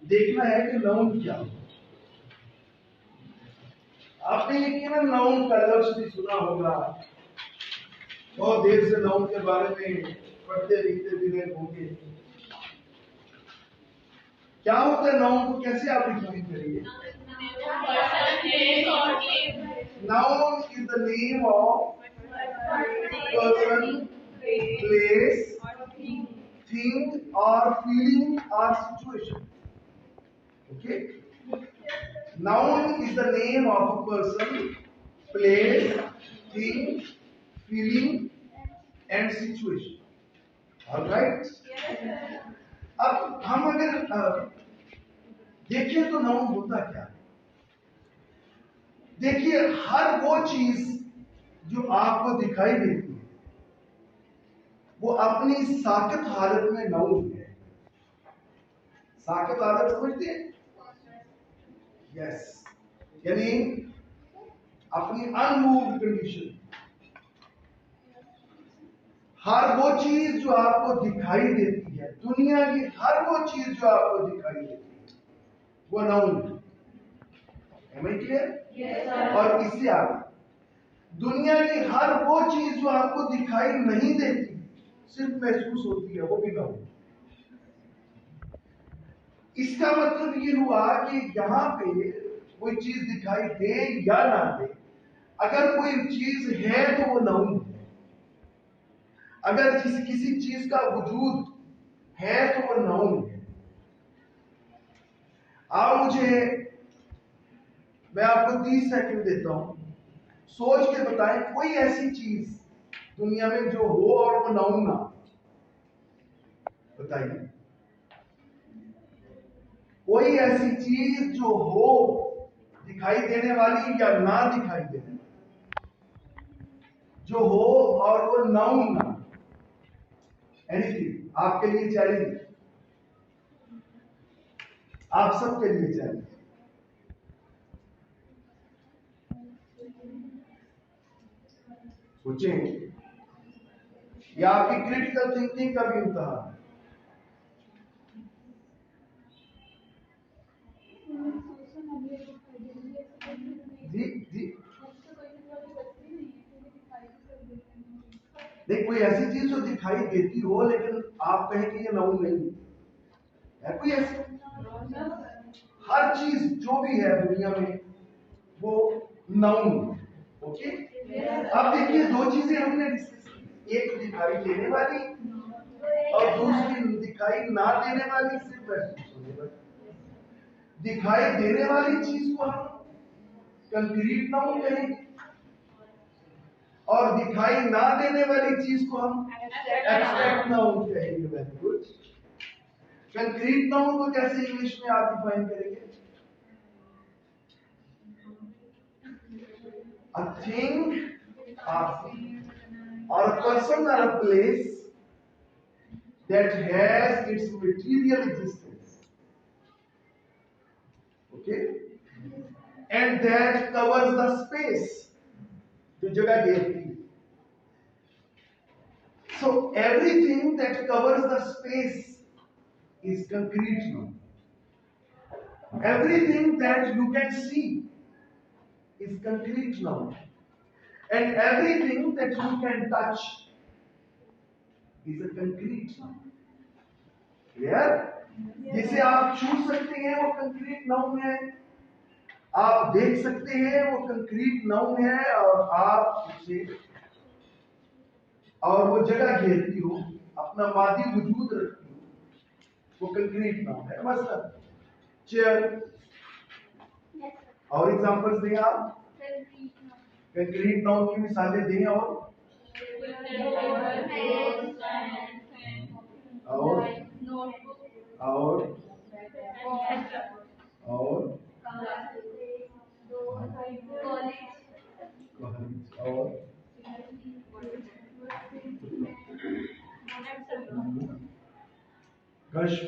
देखना है कि नाउन क्या है। आपने ये किया ना, नाउन का लफ्ज भी सुना होगा, बहुत देर से नाउन के बारे में पढ़ते लिखते भी रहे होंगे। क्या होता है नाउन को कैसे आप डिफाइन करेंगे? Noun is the name of person, place, thing or feeling or situation. Okay? Noun is the name of a person, place, thing, feeling and situation. Alright? अब हम अगर देखें तो नाउन होता क्या है? देखिए, हर वो चीज जो आपको दिखाई देती है वो अपनी साकत हालत में नाउन है। साकत हालत समझते हैं? यस, यानी अपनी अनमूव्ड कंडीशन। हर वो चीज जो आपको दिखाई देती है, दुनिया की हर वो चीज जो आपको दिखाई देती है वो नाउन है। Am I clear? Yes, और इससे आगे दुनिया की हर वो चीज जो आपको दिखाई नहीं देती, सिर्फ महसूस होती है, वो भी नाउन। इसका मतलब ये हुआ कि यहाँ पे कोई चीज दिखाई दे या ना दे, अगर कोई चीज है तो वो नाउन है। अगर किसी चीज का वजूद है तो वो नाउन है। आप मैं आपको 30 सेकंड देता हूं, सोच के बताएं कोई ऐसी चीज दुनिया में जो हो और वो नाउन ना। बताइए कोई ऐसी चीज जो हो, दिखाई देने वाली या ना दिखाई देने वाली, जो हो और वो नाउन ना। एनीथिंग। आपके लिए चैलेंज, आप सबके लिए चैलेंज। सोचें, ये आपकी क्रिटिकल थिंकिंग का भी इम्तिहान है। जी जी, नहीं कोई ऐसी चीज जो दिखाई देती हो लेकिन आप कहें कि ये नाउन नहीं है, कोई ऐसी? हर चीज जो भी है दुनिया में वो नाउन है। ओके, अब देखिए दो चीजें हमने डिस्कस की, एक दिखाई देने वाली और दूसरी दिखाई ना देने वाली, सिर्फ महसूस होने वाली। दिखाई देने वाली चीज को हम कंक्रीट नाउन कहेंगे और दिखाई ना देने वाली चीज को हम एब्स्ट्रैक्ट नाउन कहेंगे। Very good. कंक्रीट नाउन को कैसे इंग्लिश में आप डिफाइन करेंगे? A thing or a person or a place that has its material existence, okay, and that covers the space, जो जगह घेरती है। So everything that covers the space is concrete noun. Everything that you can see is concrete noun, and everything that you can touch is a concrete noun. Clear? जिसे आप छू सकते हैं वो concrete noun है, आप देख सकते हैं वो कंक्रीट नाउन है, और आप उसे और वो जगह घेरती हो, अपना मादी वजूद रखती हो, वो कंक्रीट नाउन है। मतलब चेयर, और एग्जांपल्स दें आप, कंक्रीट नाउन की मिसालें दें। और कश्फ,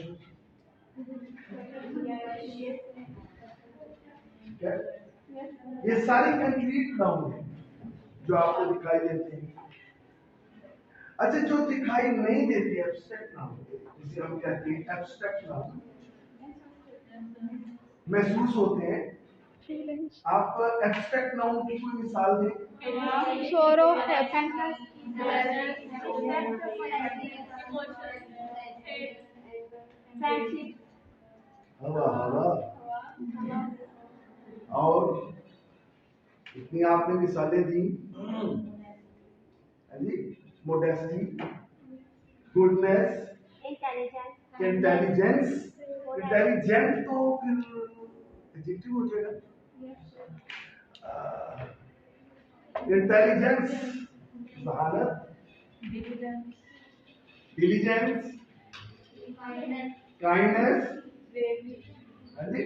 ये सारी कंक्रीट नाउन है जो आपको दिखाई देते हैं। अच्छा, जो दिखाई नहीं देती एब्स्ट्रैक्ट नाउन, जिसे हम कहते हैं एब्स्ट्रैक्ट नाउन। महसूस होते हैं। feelings, आप एब्स्ट्रैक्ट नाउन की कोई मिसाल दें। sorrow, happiness, friendship, हवा हवा और इतनी आपने मिसालें दी। हाँ जी, मोडेस्टी, गुडनेस, इंटेलिजेंस। इंटेलिजेंट तो फिर एडजेक्टिव हो जाएगा। इंटेलिजेंस, जहालत, डिलीजेंस, काइंडनेस, हाँ जी,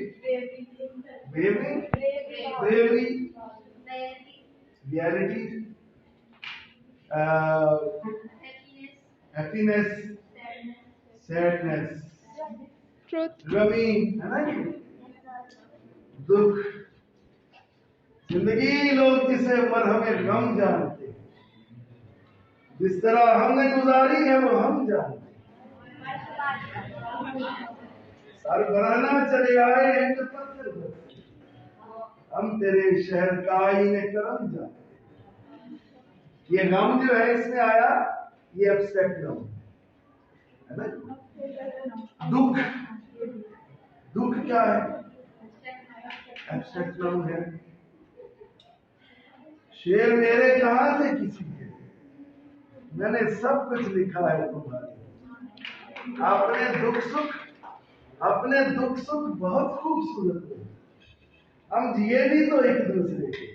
bravery, bravery, reality, happiness, sadness, truth, गमी, है ना जी, दुख। जिंदगी लोग जिसे मरहमे गम जानते, जिस तरह हमने गुजारी है वो हम जानते। सर बनाना चले आए हैं तो पत्थर बरसे, हम तेरे शहर का आईने करम जानते। ये गम जो है इसमें आया, ये एब्स्ट्रैक्ट गम है ना। दुख, दुख क्या है? एब्स्ट्रैक्ट गम है। शेर मेरे कहां थे किसी के, मैंने सब कुछ लिखा है तुम्हारे। अपने दुख सुख बहुत खूबसूरत है, हम जिए भी तो एक दूसरे के।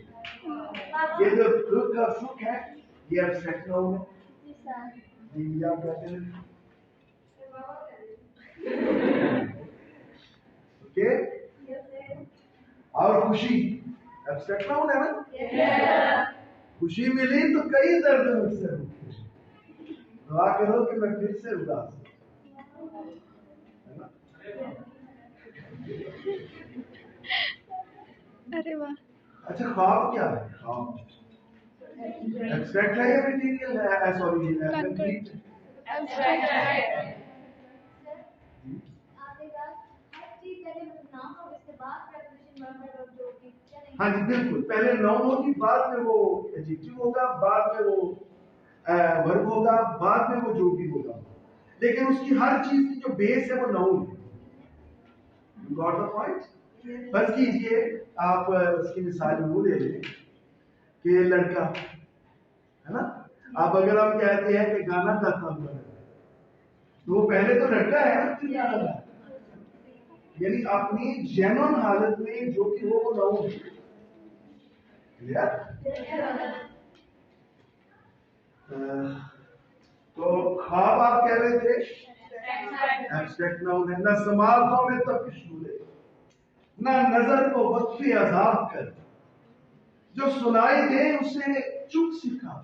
ये जो दुख और सुख है ये एब्स्ट्रैक्ट नाउन है। जी आप कहते हैं ओके। और खुशी एब्स्ट्रैक्ट नाउन है ना। खुशी मिली तो कई दर्द मुझसे रुके, दुआ करो कि मैं फिर से उदास हूं, है ना। अरे वाह, अच्छा ख्वाब क्या है? ख्वाब एब्स्ट्रैक्ट है या मटेरियल है? Sorry concrete. abstract, हाँ जी बिल्कुल, पहले नाउन होगी, बाद में वो एडजेक्टिव होगा, बाद में वो वर्ब होगा, बाद में वो जो भी होगा, लेकिन उसकी हर चीज की जो बेस है वो नाउन है। You got the point? बस कीजिए आप उसकी मिसाल यूं ले लें कि लड़का है ना। अब अगर हम कहते हैं कि गाना गाता हुआ है तो वो पहले तो लड़का है ना, फिर गाना गाता है। यानी अपनी जेन्युइन हालत में जो भी हो वो नाउन है। क्लियर? तो ख्वाब आप कह रहे थे एब्स्ट्रैक्ट नाउन है। न समातों में तपिश डूले, न नजर को वक्फी अजाब कर, जो सुनाई दे उसे चुप सिखा,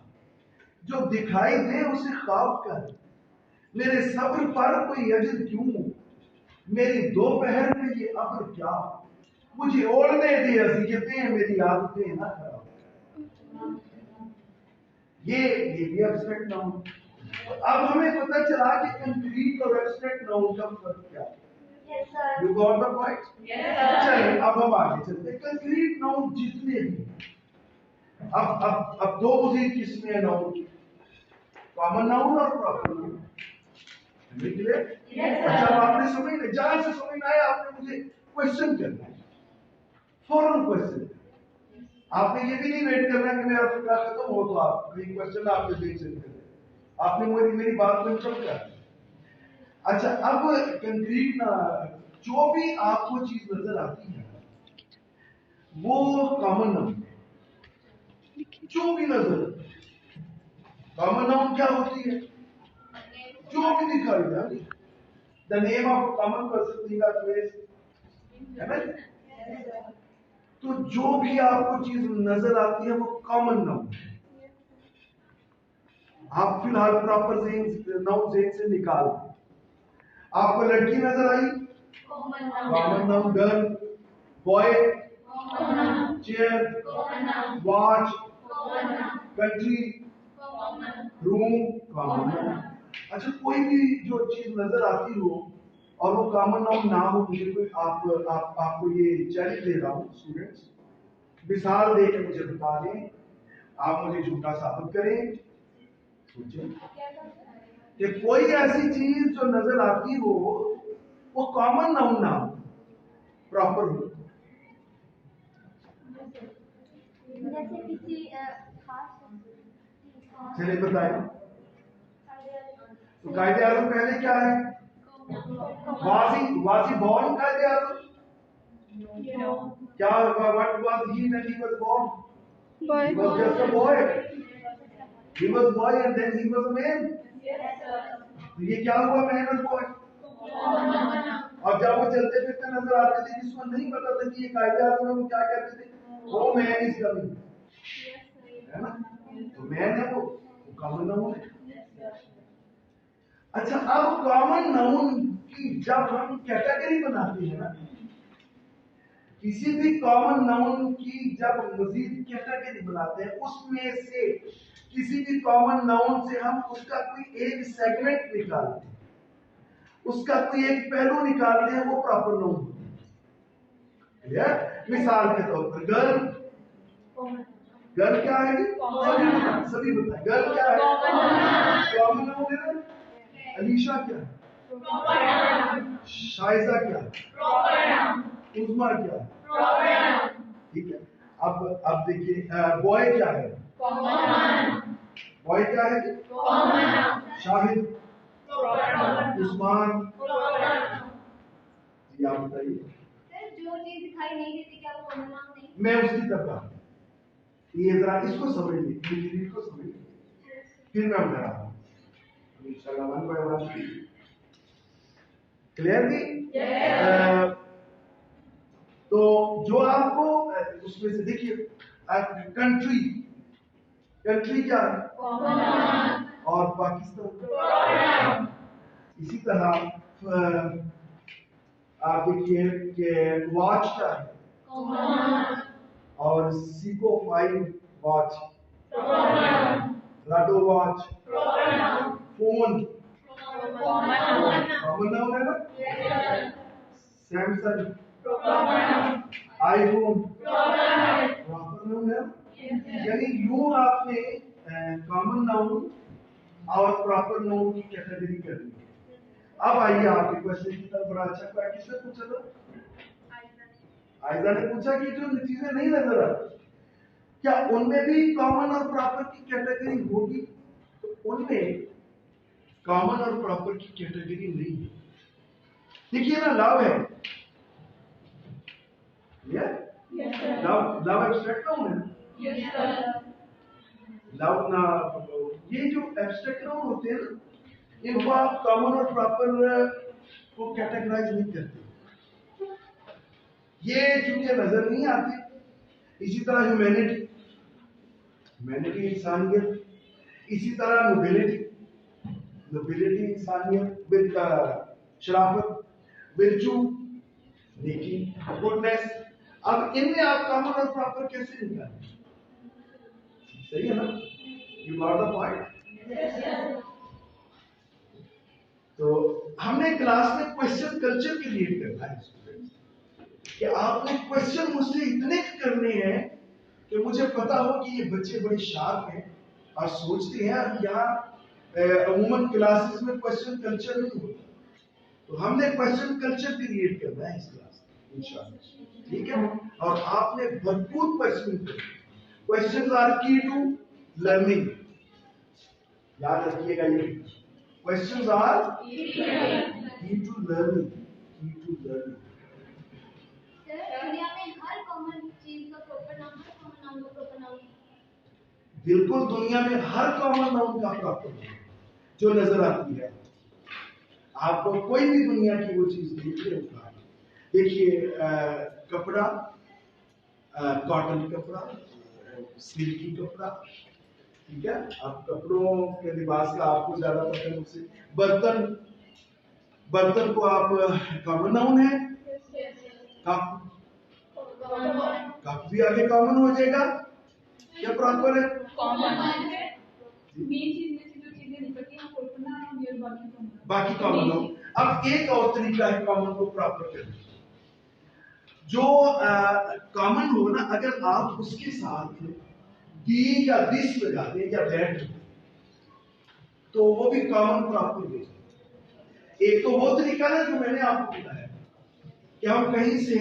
जो दिखाई दे उसे ख्वाब कर। मेरे सब्र पर कोई अजर क्यों, मेरी दोपहर में ये अब्र क्या, मुझे ओढ़ने दी अज़ियतें, मेरी आदतें ना खराब। ये भी एब्स्ट्रैक्ट नाउन। अब हमें पता चला कि कंक्रीट और एब्स्ट्रैक्ट नाउन का फर्क क्या है। You got the point? चलिए अब हम आगे चलते हैं। कंक्रीट नाउन जितने भी, अब दो मजीद किस्में हैं नाउन की, कॉमन नाउन और प्रॉपर नाउन। अच्छा आपने समझ लिया, जहां से समझ आया आपने मुझे क्वेश्चन करना है, फौरन क्वेश्चन। आपने ये भी नहीं वेट करना कि मेरा फिक्रा खत्म हो तो आप कोई क्वेश्चन आपके देख सकते हैं। आपने मेरी बात को इंटरप्ट कर। अच्छा अब कंक्रीट ना, जो भी आपको चीज नजर आती है वो कॉमन नाउन, जो भी नजर। कॉमन नाउन क्या होती है? जो भी दिखाई दे, the name of common person, thing और प्लेस, है ना। तो जो भी आपको चीज नजर आती है वो कॉमन नाउन है। आप फिलहाल प्रॉपर नाउन जेन से निकाल दें। आपको लड़की नजर आई, common noun. Girl, boy, chair, watch, country, room, common noun. अच्छा कोई भी जो चीज नजर आती हो और वो कॉमन नाउन ना हो, मुझे कोई आपको ये चैलेंज दे रहा हूँ स्टूडेंट्स, मिसाल दे के मुझे बता दें, आप मुझे झूठा साबित करें। सोचें कि कोई ऐसी चीज जो नजर आती हो वो कॉमन नाउन ना हो, प्रॉपर हो। जैसे किसी खास चलिए बताएं। तो कायदे आजम पहले क्या है? वाजी बॉर्न कायदे आजम क्या? What was he when he was born? boy. He was just a boy. He was boy and then he was a man. तो ये क्या हुआ? मैन और बॉय। और जब वो चलते फिरते नजर आते थे, जिसको नहीं पता था कि ये कायदे आजम है, वो क्या कहते थे? वो मैन इज कमिंग, है ना? तो मैन है वो कॉमन नाउन है। अच्छा, अब कॉमन नाउन की जब हम कैटेगरी बनाते हैं ना, किसी भी कॉमन नाउन की जब मजीद कैटेगरी बनाते हैं, उसमें से किसी भी कॉमन नाउन से हम उसका कोई एक सेगमेंट निकालते हैं, उसका कोई एक पहलू निकालते हैं, वो प्रॉपर नाउन होता है। मिसाल के तौर पर गर्ल, गर्ल क्या है? सभी बताएं गर्ल क्या है? कॉमन नाउन है ना? अलीशा क्या है? शाइजा क्या है? उस्मा क्या है? ठीक है। अब देखिए, बॉय क्या है? बॉय क्या है? शाहिद, उस्मान, जी आप बताइए। जो चीज दिखाई नहीं देती क्या वो कॉमन नाउन नहीं? मैं उसकी तरफ आ, ये जरा इसको समझिए, इसको समझिए, फिर मैं बता रहा हूँ इंशाल्लाह। वन बाय वन क्लियर थी? तो जो आपको उसमें से देखिए, कंट्री, कंट्री क्या है? और पाकिस्तान। इसी तरह आप देखिए कि वॉच क्या है? और Seiko 5 watch, Rado watch, phone common noun है ना? सैमसंग, आईफोन प्रॉपर नाउन है। यानी यूं आपने कॉमन नाउन और प्रॉपर नाउन की कैटेगरी कर दी है। अब आइए आपके क्वेश्चन की तरफ। बड़ा अच्छा क्वेश्चन किसने पूछा था? आयजा ने पूछा कि जो चीजें नहीं नजर आती, क्या उनमें भी कॉमन और प्रॉपर की कैटेगरी होगी? तो उनमें कॉमन और प्रॉपर की कैटेगरी नहीं है। देखिए ना, लव है, लव एब्स्ट्रैक्ट नाउन है। लव ना, ये जो एब्स्ट्रैक्ट नाउन होते हैं ना, इनको आप कॉमन और प्रॉपर को कैटेगराइज नहीं करते, ये चूंकि नजर नहीं आते। इसी तरह ह्यूमैनिटी, ह्यूमैनिटी इंसानियत, इसी तरह नोबिलिटी, नोबिलिटी इंसानियत, विद शराफत, विर्चू नेकी, गुडनेस। अब इनमें आप कॉमन और प्रॉपर कैसे निकालें? सही है ना? You got the point. तो हमने क्लास में क्वेश्चन कल्चर क्रिएट करना है कि आपने क्वेश्चन मुझसे इतने करने हैं कि मुझे पता हो कि ये बच्चे बड़े शार्प हैं और सोचते हैं। अब यहाँ अमूमन क्लासेस में क्वेश्चन कल्चर नहीं होता, तो हमने क्वेश्चन कल्चर क्रिएट करना है इस क्लास में इंशाल्लाह, ठीक है? और आपने भरपूर क्वेश्चन करने। क्वेश्चंस आर की टू लर्निंग, याद रखिएगा ये। क्वेश्चंस आर की टू लर्निंग, की टू लर्निंग। दुनिया में हर कॉमन चीज का प्रॉपर नाम है, कॉमन नाउन का प्रॉपर नाउन? बिल्कुल, दुनिया में हर कॉमन नाउन का प्रॉपर नाउन जो नजर आती है आपको, कोई भी दुनिया की वो चीज देखिए, देखिए कपड़ा, कॉटन कपड़ा, सिल्की कपड़ा, ठीक है? अब कपड़ों के लिबास का आपको ज्यादा पता है मुझसे। बर्तन, बर्तन को आप कॉमन नाउन है। कप, कप भी आगे कॉमन हो जाएगा, क्या प्रॉपर है? बाकी कॉमन नाउन। अब एक और तरीका है कॉमन को प्रॉपर करने का। जो कॉमन हो ना, अगर आप उसके साथ दी या दिस लगा दें या दैट, तो वो भी कॉमन प्रॉपर हो जाए। एक तो वो तरीका है जो मैंने आपको बताया कि हम कहीं से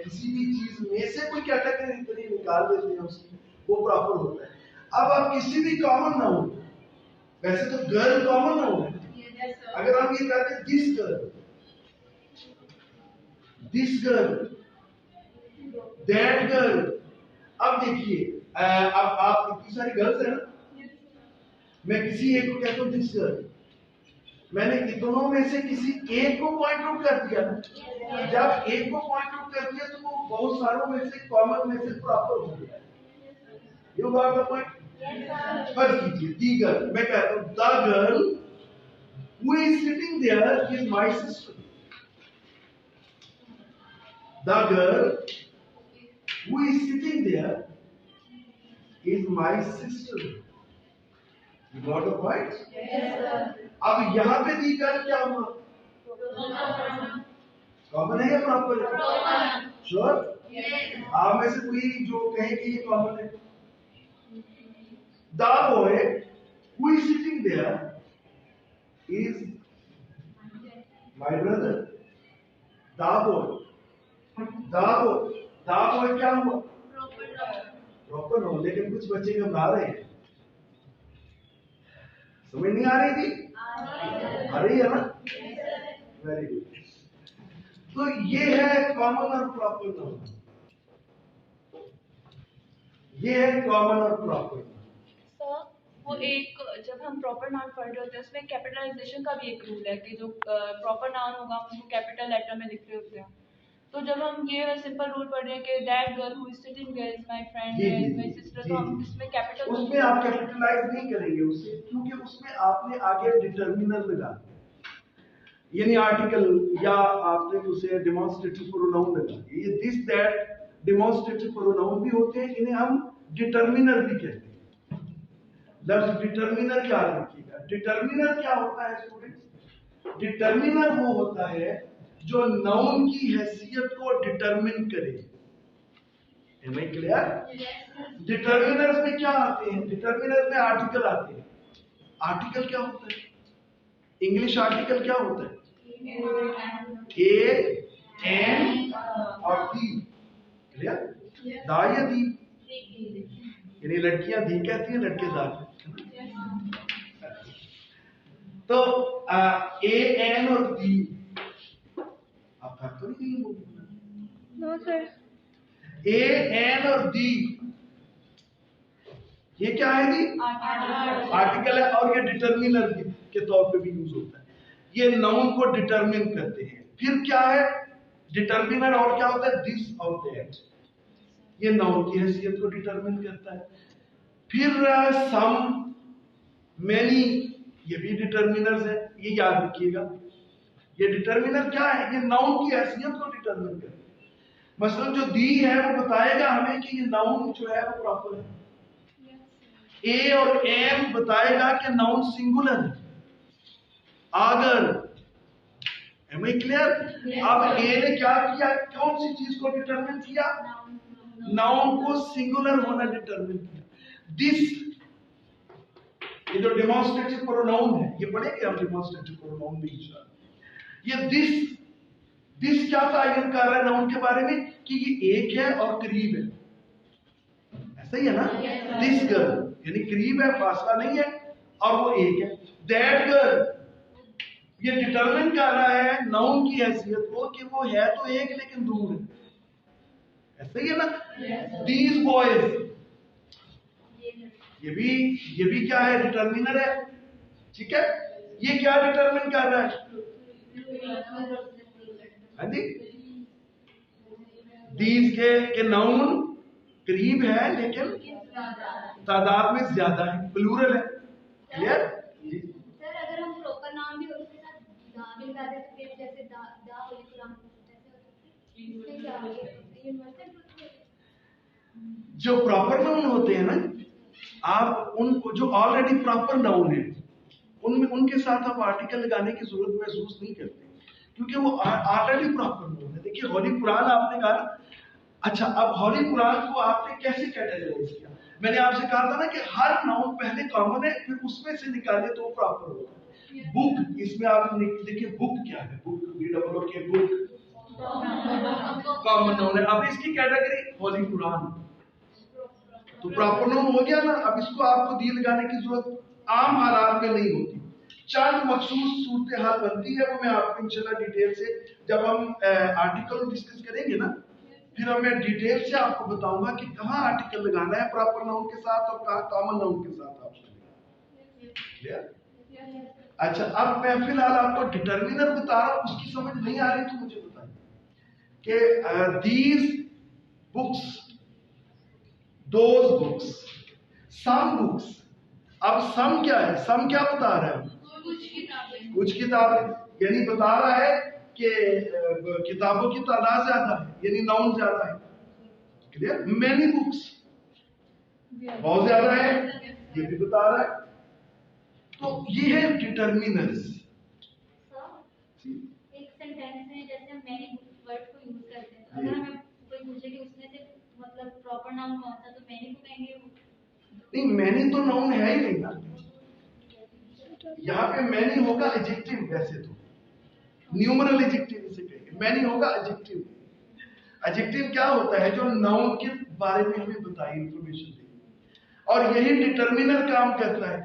किसी भी चीज में से कोई कैटेगरी निकाल देते हैं उसकी, वो प्रॉपर होता है। अब आप किसी भी कॉमन ना हो, वैसे तो गर्ल कॉमन ना हो, अगर हम ये कहते हैं दिस गर्ल, दैट गर्ल, अब देखिए अब आप इतनी सारी गर्ल्स है ना, मैं किसी एक को कहता हूँ दिस गर्ल, मैंने इन दोनों में से किसी एक को पॉइंट आउट कर दिया ना। जब एक को पॉइंट आउट कर दिया तो वो बहुत सारों में से कॉमन में से प्रॉपर हो गया। You got the point? फर्ज कीजिए दी गर्ल, मैं कहता हूँ the girl who is sitting there is my sister. The girl who is sitting there is my sister. You got the point? अब यहाँ पे दी गर्ल क्या हुआ? कॉमन है या प्रॉपर है? श्योर? आप में से कोई जो कहे कि ये कॉमन है? The boy who is sitting there is my brother. The boy क्या हुआ? प्रॉपर हो, लेकिन कुछ बच्चे घबरा रहे हैं। समझ नहीं आ रही थी? आ रही है ना? Very good. तो ये है कॉमन और प्रॉपर नाउन। ये है कॉमन और प्रॉपर। वो एक जब हम प्रॉपर नाउन पढ़ रहे होते हैं उसमें कैपिटलाइजेशन का भी एक रूल है कि जो प्रॉपर नाउन होगा हम उसको कैपिटल लेटर में लिख रहे होते हैं। तो जब हम ये सिंपल रूल पढ़ रहे हैं कि that girl who is sitting there is my friend is my sister, तो हम इसमें कैपिटल, उसमें आप कैपिटलाइज नहीं करेंगे उससे, क्योंकि उसमें आपने आगे डिटर्मिनर लगा, यानी आर्टिकल, या आपने उसे डेमोंस्ट्रेटिव प्रोनाउन लगा। ये दिस दैट डेमोंस्ट्रेटिव प्रोनाउन भी होते हैं, इन्हें हम डिटर्मिनर भी कहते हैं। लफ्ज डिटर्मिनर याद रखिएगा। डिटर्मिनर क्या होता है स्टूडेंट्स? डिटर्मिनर वो होता है जो नाउन की हैसियत को डिटरमिन करे। Am I clear? डिटर्मिनर्स में क्या आते हैं? डिटर्मिनर में आर्टिकल आते हैं। आर्टिकल क्या होता है? इंग्लिश आर्टिकल क्या होता है? ए, एन और दी। क्लियर? दा या दी, यानी लड़कियां दी कहती हैं, लड़के दा। तो ए, एन और दी, आप फर्क तो नहीं बोल? No sir. ए, एन और दी, ये क्या है जी? आर्टिकल है, और ये डिटर्मिनर के तौर पे भी यूज होता है। ये नाउन को डिटरमिन करते हैं। फिर क्या है डिटर्मिनर? और क्या होता है? दिस और दैट, ये नाउन की हैसियत को डिटरमिन करता है। फिर सम, मैनी, ये भी डिटर्मिनर्स है, ये याद रखिएगा। ये डिटर्मिनर क्या है? ये नाउन की हैसियत को डिटरमिन करता है। मसलन जो दी है वो बताएगा हमें कि ये नाउन जो है वो प्रॉपर है। ए और एम बताएगा कि नाउन सिंगुलर है। अगर, एम आई क्लियर? अब ए ने क्या किया? कौन सी चीज को डिटरमिन किया? नाउन को सिंगुलर होना डिटरमिन किया। दिस, ये जो डेमोंस्ट्रेटिव प्रोनाउन है, ये पढ़ेंगे हम डेमोंस्ट्रेटिव प्रोनाउन भी इंशाल्लाह। ये दिस क्या तायन कर रहा है नाउन के बारे में? कि ये एक है और करीब है। ऐसा ही है ना? दिस गर्ल यानी करीब है, फासला नहीं है, और वो एक है। दैट गर्ल, ये डिटरमिन कर रहा है नाउन की हैसियत को कि वो है तो एक लेकिन दूर है। ऐसा ही है ना? दीज बॉयज, ये भी क्या है? डिटर्मिनर है। ठीक है? ये क्या डिटरमिन कर रहा है? हाँ जी, दीज के नाउन करीब है लेकिन तादाद में ज्यादा है, प्लूरल है। क्लियर? सर अगर हम प्रॉपर नाउन भी उसके साथ दा भी लगा दें तो फिर जैसे दा होली कुरान इससे क्या होगा? जो प्रॉपर नाउन होते हैं ना, आप उनको जो ऑलरेडी प्रॉपर नाउन है उनके साथ आप आर्टिकल लगाने की जरूरत महसूस नहीं करते, क्योंकि वो ऑलरेडी प्रॉपर नाउन है। देखिए होली कुरान आपने कहा, अच्छा अब होली कुरान को आपने कैसे कैटेगराइज किया? मैंने आपसे कहा था ना कि हर नाउन पहले कॉमन है, फिर उसमें से निकाले तो प्रॉपर होगा। बुक, इसमें आप देखिए बुक क्या है, book BOOK book common noun है। अब इसकी कैटेगरी होली कुरान, तो प्रॉपर नाउन हो गया ना। अब इसको आपको दी लगाने की जरूरत आम हालात में नहीं होती, चंद मखसूस सूरत हाल बनती है, वो मैं आपको इंशाल्लाह डिटेल से जब हम आर्टिकल डिस्कस करेंगे ना, फिर मैं डिटेल से आपको बताऊंगा कि कहाँ आर्टिकल लगाना है प्रॉपर नाउन के साथ और कहाँ कॉमन नाउन के साथ आपको। क्लियर? अच्छा अब मैं फिलहाल आपको डिटर्मिनर बता रहा हूं, उसकी समझ नहीं आ रही तो मुझे बताइए कि these books, those books, some books. अब सम क्या है? सम क्या बता रहा है? कुछ किताबें, यानी बता रहा है कि किताबों की तादाद ज्यादा है, यानी नाउन ज्यादा है। क्लियर? मैनी बुक्स, बहुत ज्यादा है, ये भी बता रहा है। तो ये है डिटर्मिनर्स। एक सेंटेंस में जैसे हम मैनी वर्ड को यूज करते हैं, तो अगर हमें कोई पूछे कि उसमें से मतलब प्रॉपर नाउन कौन सा, तो मैनी को कहेंगे। नहीं, मैनी तो नाउन है ही नहीं ना, यहाँ पे मैनी होगा एडजेक्टिव। वैसे तो न्यूमरल एडजेक्टिव इसे कहेंगे, मैनी होगा एडजेक्टिव। एडजेक्टिव क्या होता है? जो नाउन के बारे में हमें बताई इंफॉर्मेशन देगी, और यही डिटर्मिनर काम करता है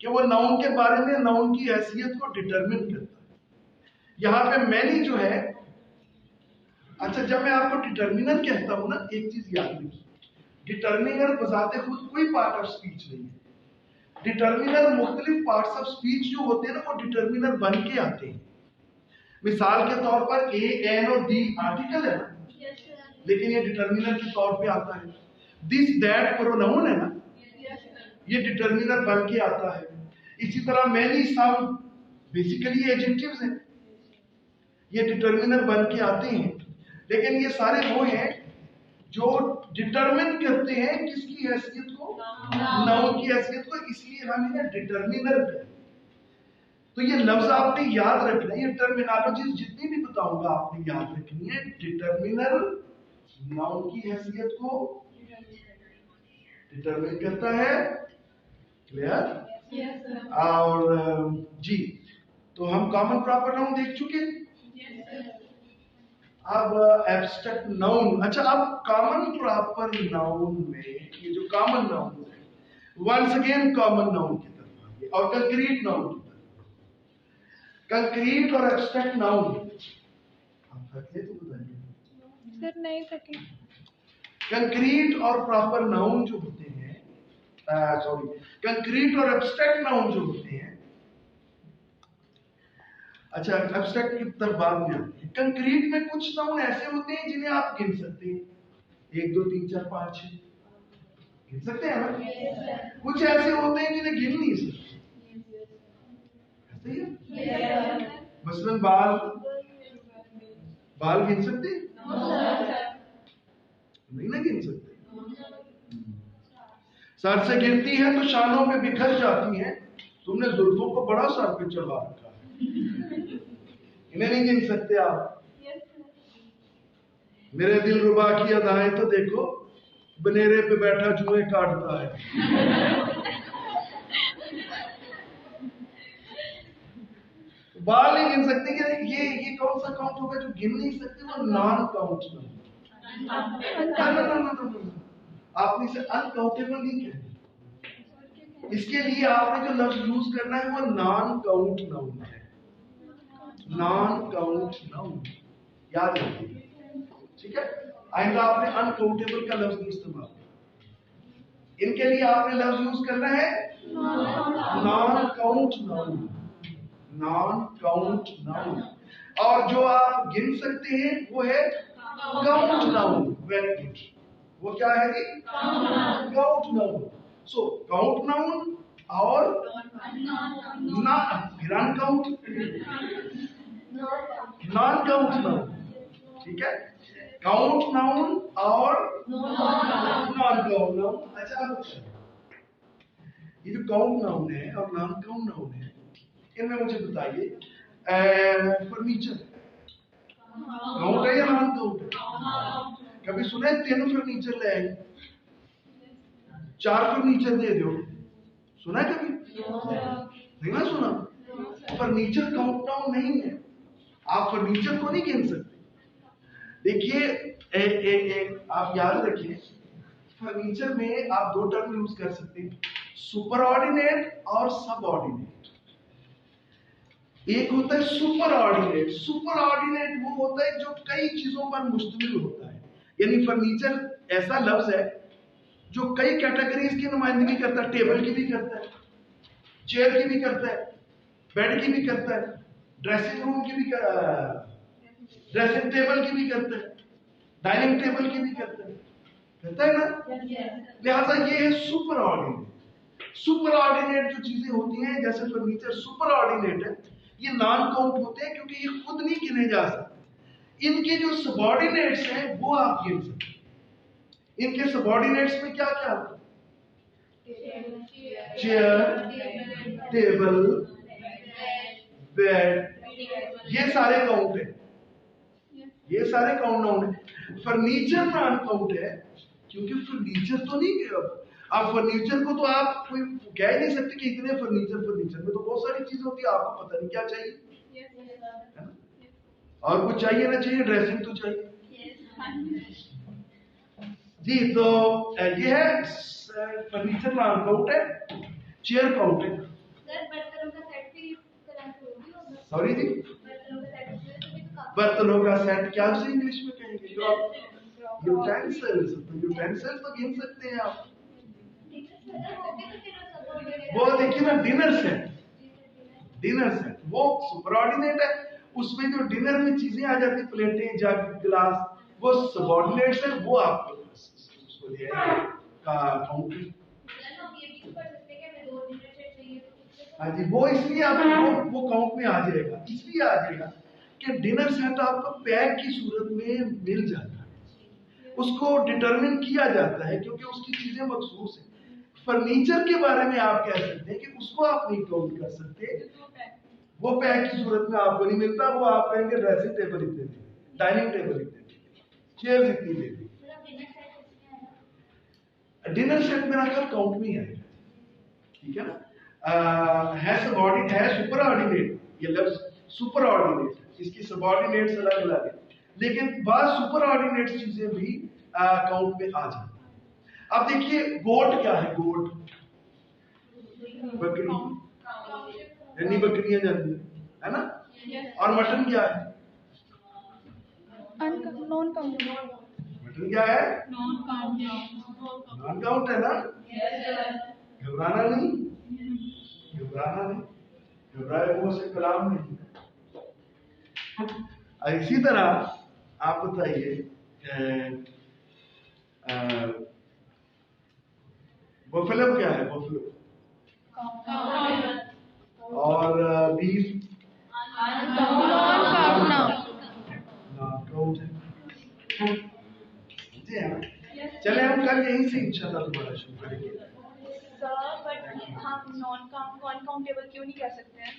कि वो नाउन के बारे में नाउन की हैसियत को डिटरमिन करता है। यहाँ पे मैनी जो है, अच्छा जब मैं आपको डिटर्मिनर कहता हूं ना, एक चीज याद रखिए, डिटर्मिनर बजाते खुद कोई पार्ट ऑफ स्पीच नहीं है। डिटर्मिनर मुख्तलिफ पार्ट्स ऑफ स्पीच जो होते हैं ना, वो डिटर्मिनर बन के आते हैं। मिसाल के तौर पर ए, एन और दी आर्टिकल है ना, लेकिन ये डिटर्मिनर के तौर पे आता है। दिस दैट प्रोनाउन है ना, ये डिटर्मिनर बन के आता है। इसी तरह मैनी सम बेसिकली एडजेक्टिव्स हैं, ये डिटर्मिनर बन के आते हैं। लेकिन ये सारे वो हैं जो डिटरमिन करते हैं किसकी हैसियत को? नाउन की हैसियत को, इसलिए हम इन्हें डिटर्मिनर कहते हैं। तो ये लफ्ज आपने याद रखना है, ये टर्मिनोलॉजी जितनी भी बताऊंगा आपने याद रखनी है। डिटर्मिनर नाउन की हैसियत को डिटरमिन करता है। क्लियर? और जी, तो हम कॉमन प्रॉपर नाउन देख चुके। अब एब्स्ट्रैक्ट नाउन। अच्छा अब कॉमन प्रॉपर नाउन में ये जो कॉमन नाउन है, वंस अगेन कॉमन नाउन की तरफ आगे और कंक्रीट नाउन की तरफ। कंक्रीट और एब्स्ट्रैक्ट नाउन आप थके तो बताइए सर। नहीं थके। कंक्रीट और प्रॉपर नाउन जो होते हैं, सॉरी, कंक्रीट और एब्स्ट्रैक्ट नाउन जो होते हैं, अच्छा एब्स्ट्रैक्ट की तरफ बाद में आते हैं। कंक्रीट में कुछ नाउन ऐसे होते हैं जिन्हें आप गिन सकते हैं, 1 2 3 4 5 6 गिन सकते हैं ना। कुछ ऐसे होते हैं जिन्हें गिन नहीं सकते, ऐसे ही है। मसलन बाल गिन सकते हैं? नहीं ना गिन सकते। सर से गिरती है तो शानों पे बिखर जाती है, तुमने जुल्फों को बड़ा सर पे चढ़ा रखा है, इन्हें नहीं गिन सकते आप। मेरे दिल रुबा की अदाएं तो देखो, बनेरे पे बैठा जुए काटता है। बाल नहीं गिन सकते कि ये कौन सा काउंट होगा जो गिन नहीं सकते, वो नॉन काउंट नहीं। आपने इसे अनकाउंटेबल नहीं कहते। इसके लिए आपने जो लफ्ज यूज करना है वो नॉन काउंट नाउन है। नॉन काउंट नाउन याद रखिए, ठीक है। आइंदा आपने अनकाउंटेबल का लफ्ज नहीं इस्तेमाल करना। इनके लिए आपने लफ्ज यूज करना है non count noun. Non count noun. और जो आप गिन सकते हैं वो है काउंट नाउन। Very good. वो क्या है जी? Count noun. So count noun और नॉन काउंट नाउन, ठीक है। काउंट नाउन और नॉन काउंट नाउन। अच्छा ये जो काउंट नाउन है और नॉन काउंट नाउन है, इनमें मुझे बताइए फर्नीचर काउंट है या नॉन काउंट? कभी सुना है 3 फर्नीचर ले आए, 4 फर्नीचर दे दो, सुना है कभी? नहीं ना सुना। फर्नीचर काउंट डाउन नहीं है, आप फर्नीचर को नहीं गिन सकते। देखिए आप याद रखिए, फर्नीचर में आप 2 टर्म यूज कर सकते हैं, सुपर ऑर्डिनेट और सब ऑर्डिनेट। एक होता है सुपर ऑर्डिनेट, सुपर ऑर्डिनेट वो होता है जो कई चीजों पर मुश्तमिल होता है, यानी फर्नीचर ऐसा लफ्ज है जो कई कैटेगरीज की नुमाइंदगी करता है, टेबल की भी करता है, चेयर की भी करता है, बेड की भी करता है, ड्रेसिंग रूम की भी ड्रेसिंग टेबल की भी करता है, डाइनिंग टेबल की भी करता है ना? लिहाजा ये है सुपर ऑर्डिनेट। सुपर ऑर्डिनेट जो चीजें होती हैं, जैसे फर्नीचर सुपर ऑर्डिनेट है, ये नॉन काउंट होते हैं क्योंकि ये खुद नहीं गिने जा सकते। इनके जो सबऑर्डिनेट्स हैं वो आप गिन सकते हैं। इनके सबऑर्डिनेट्स में क्या क्या आता है? चेयर, टेबल, बेड, ये सारे काउंट है, ये सारे काउंट डाउन है। फर्नीचर नॉन काउंट है क्योंकि फर्नीचर तो नहीं है। अब फर्नीचर को तो आप कोई कह नहीं सकते कि इतने फर्नीचर में तो बहुत सारी चीजें होती है, आपको पता नहीं क्या चाहिए, है ना? और कुछ चाहिए ना चाहिए, ड्रेसिंग तो चाहिए जी। तो ये है फर्नीचर नॉन काउंट है, चेयर काउंट है। सॉरी जी, बर्तनों का सेट क्या उसे इंग्लिश में कहेंगे? यूटेंसिल्स, यूटेंसिल्स तो गिन सकते हैं आप। वो देखिए ना, डिनर सेट वो सुपरऑर्डिनेट है, उसमें जो डिनर में चीजें आ जाती, प्लेटें, जग, गिलास, वो सबऑर्डिनेट्स है, वो आपको उसको दिया है का काउंट। हाँ जी, वो इसलिए आपको वो काउंट में आ जाएगा, इसलिए आ जाएगा कि डिनर सेट आपको पैक की सूरत में मिल जाता है, उसको डिटरमिन किया जाता है क्योंकि उसकी चीजें मखसूस है। फर्नीचर के बारे में आप कह सकते हैं कि उसको आप नहीं काउंट कर सकते, वो पैक की सूरत में आपको नहीं मिलता। वो आप कहेंगे ड्रेसिंग टेबल इतने दे, डाइनिंग टेबल इतने दे, चेयर इतनी दे दी। डिनर सेट मेरा ख्याल काउंट में आएगा, ठीक है ना? है सबऑर्डिनेट, है सुपर ऑर्डिनेट, ये लफ्ज सुपर ऑर्डिनेट, इसकी सबऑर्डिनेट्स अलग अलग है, लेकिन बाद सुपर ऑर्डिनेट चीजें भी काउंट में आ जाती हैं। अब देखिए गोट क्या है? गोट बकरी, यानी बकरियां जाती है ना? और मटन क्या है? Non count. मटन क्या है? नॉन काउंट है ना? घबराना नहीं, घबराए मुंह से कलाम नहीं। इसी तरह आप बताइए बफेलो क्या है? बफेलो और बीफ चले हम कल यहीं से इंशाल्लाह दोबारा शुरू करेंगे। हम नॉन काउंटेबल क्यों नहीं कह सकते हैं?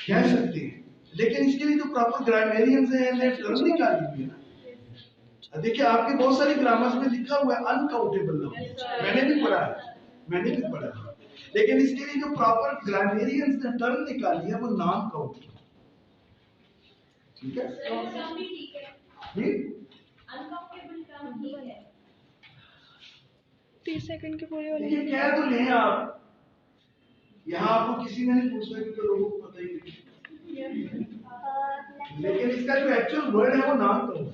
कह सकते हैं, लेकिन इसके लिए जो प्रॉपर ग्रामरियंस हैं ने टर्म निकाली हुई है ना। देखिए आपके बहुत सारी ग्रामर्स में लिखा हुआ है अनकाउंटेबल नाउन, मैंने भी पढ़ा है, लेकिन इसके लिए जो प्रॉपर ग्रामरियंस ने टर्म निकाली है वो नॉन काउंट, ठीक है? अनकाउंटेबल टर्म ठीक है। 30 सेकंड की पूरी देखिए कह तो लें आप, यहाँ आपको किसी ने नहीं पूछा क्योंकि लोगों को पता ही नहीं, लेकिन इसका जो एक्चुअल वर्ड है वो नॉन काउंट।